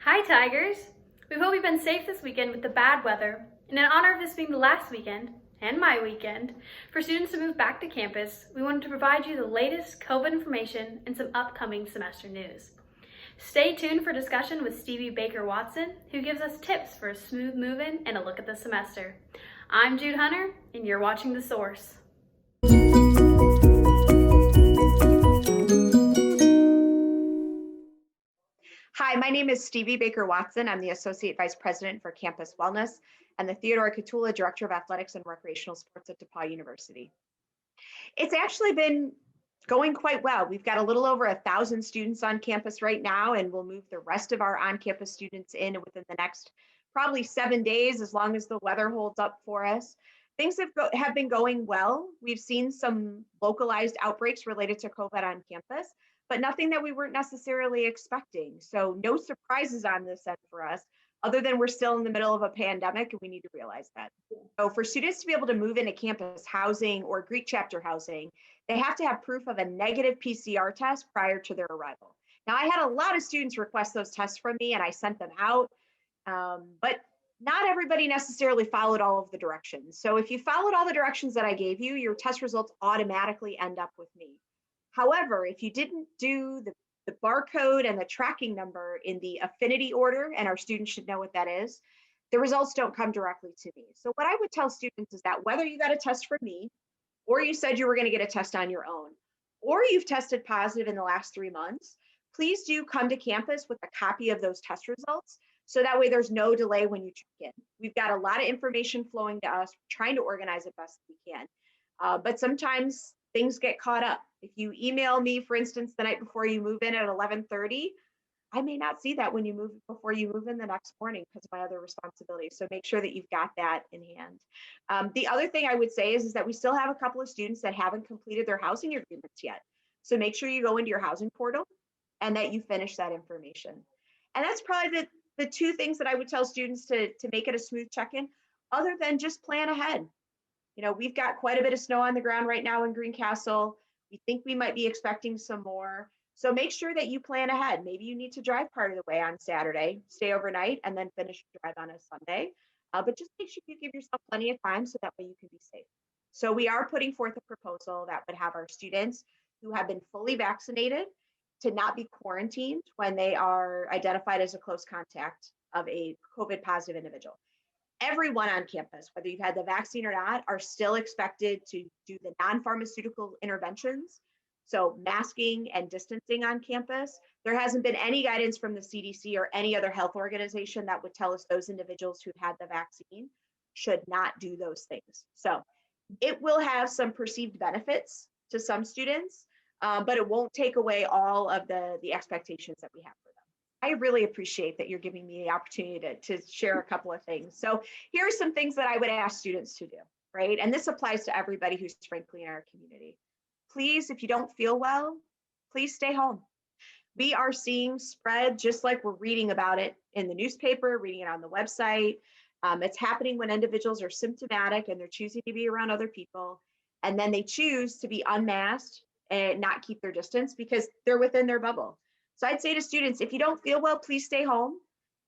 Hi, Tigers! We hope you've been safe this weekend with the bad weather. And in honor of this being the last weekend, and my weekend, for students to move back to campus, we wanted to provide you the latest COVID information and some upcoming semester news. Stay tuned for discussion with Stevie Baker-Watson, who gives us tips for a smooth move-in and a look at the semester. I'm Jude Hunter, and you're watching The Source. Hi, my name is Stevie Baker-Watson. I'm the Associate Vice President for Campus Wellness and the Theodore Catula Director of Athletics and Recreational Sports at DePauw University. It's actually been going quite well. We've got a little over 1,000 students on campus right now, and we'll move the rest of our on-campus students in within the next probably 7 days, as long as the weather holds up for us. Things have been going well. We've seen some localized outbreaks related to COVID on campus, but nothing that we weren't necessarily expecting. So no surprises on this end for us, other than we're still in the middle of a pandemic and we need to realize that. So for students to be able to move into campus housing or Greek chapter housing, they have to have proof of a negative PCR test prior to their arrival. Now, I had a lot of students request those tests from me and I sent them out, but not everybody necessarily followed all of the directions. So if you followed all the directions that I gave you, your test results automatically end up with me. However, if you didn't do the barcode and the tracking number in the affinity order, and our students should know what that is, the results don't come directly to me. So what I would tell students is that whether you got a test from me, or you said you were going to get a test on your own, or you've tested positive in the last 3 months, please do come to campus with a copy of those test results. So that way there's no delay when you check in. We've got a lot of information flowing to us, trying to organize it best we can. But sometimes things get caught up. If you email me, for instance, the night before you move in at 11:30, I may not see that when you move before you move in the next morning because of my other responsibilities. So make sure that you've got that in hand. The other thing I would say is that we still have a couple of students that haven't completed their housing agreements yet. So make sure you go into your housing portal and that you finish that information. And that's probably the two things that I would tell students to make it a smooth check-in, other than just plan ahead. You know, we've got quite a bit of snow on the ground right now in Greencastle. We think we might be expecting some more. So make sure that you plan ahead. Maybe you need to drive part of the way on Saturday, stay overnight, and then finish your drive on a Sunday. But just make sure you give yourself plenty of time so that way you can be safe. So we are putting forth a proposal that would have our students who have been fully vaccinated to not be quarantined when they are identified as a close contact of a COVID positive individual. Everyone on campus, whether you've had the vaccine or not, are still expected to do the non-pharmaceutical interventions. So masking and distancing on campus. There hasn't been any guidance from the CDC or any other health organization that would tell us those individuals who've had the vaccine should not do those things. So it will have some perceived benefits to some students, but it won't take away all of the expectations that we have for them. I really appreciate that you're giving me the opportunity to share a couple of things. So here are some things that I would ask students to do, right? And this applies to everybody who's frankly in our community. Please, if you don't feel well, please stay home. We are seeing spread just like we're reading about it in the newspaper, reading it on the website. It's happening when individuals are symptomatic and they're choosing to be around other people. And then they choose to be unmasked and not keep their distance because they're within their bubble. So I'd say to students, if you don't feel well, please stay home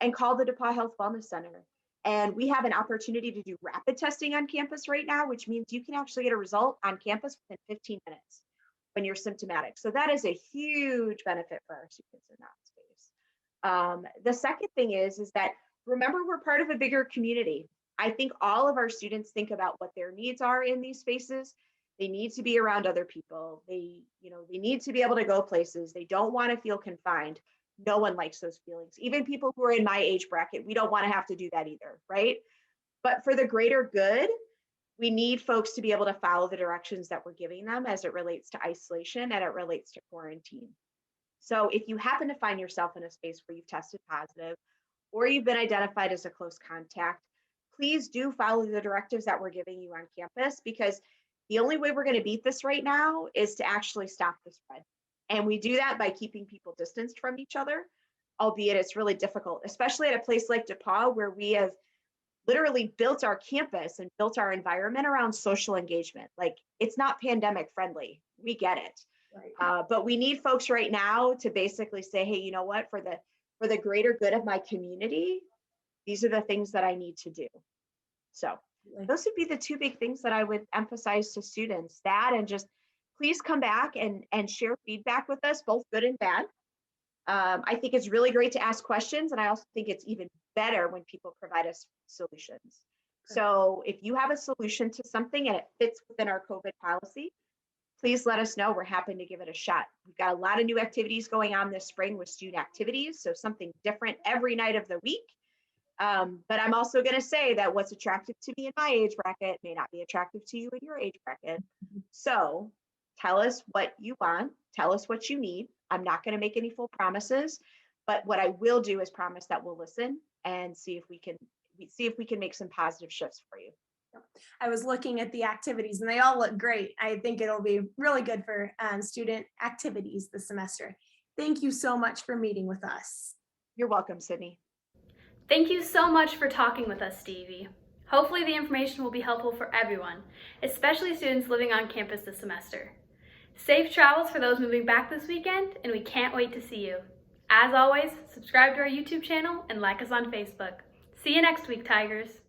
and call the DePauw Health Wellness Center. And we have an opportunity to do rapid testing on campus right now, which means you can actually get a result on campus within 15 minutes when you're symptomatic. So that is a huge benefit for our students in that space. The second thing is that remember, we're part of a bigger community. I think all of our students think about what their needs are in these spaces. They need to be around other people. They need to be able to go places. They don't want to feel confined. No one likes those feelings. Even people who are in my age bracket, we don't want to have to do that either, right? But for the greater good, we need folks to be able to follow the directions that we're giving them as it relates to isolation and it relates to quarantine. So if you happen to find yourself in a space where you've tested positive or you've been identified as a close contact, please do follow the directives that we're giving you on campus, because the only way we're going to beat this right now is to actually stop the spread. And we do that by keeping people distanced from each other, albeit it's really difficult, especially at a place like DePauw, where we have literally built our campus and built our environment around social engagement. Like, it's not pandemic friendly. We get it. Right. But we need folks right now to basically say, hey, you know what, for the for the greater good of my community, these are the things that I need to do. So those would be the two big things that I would emphasize to students, that and just please come back and share feedback with us, both good and bad. I think it's really great to ask questions, and I also think it's even better when people provide us solutions. So if you have a solution to something and it fits within our COVID policy, please let us know. We're happy to give it a shot. We've got a lot of new activities going on this spring with student activities, so something different every night of the week. But I'm also going to say that what's attractive to me in my age bracket may not be attractive to you in your age bracket. So tell us what you want. Tell us what you need. I'm not going to make any full promises, but what I will do is promise that we'll listen and see if we can make some positive shifts for you. I was looking at the activities and they all look great. I think it'll be really good for student activities this semester. Thank you so much for meeting with us. You're welcome, Sydney. Thank you so much for talking with us, Stevie. Hopefully the information will be helpful for everyone, especially students living on campus this semester. Safe travels for those moving back this weekend, and we can't wait to see you. As always, subscribe to our YouTube channel and like us on Facebook. See you next week, Tigers.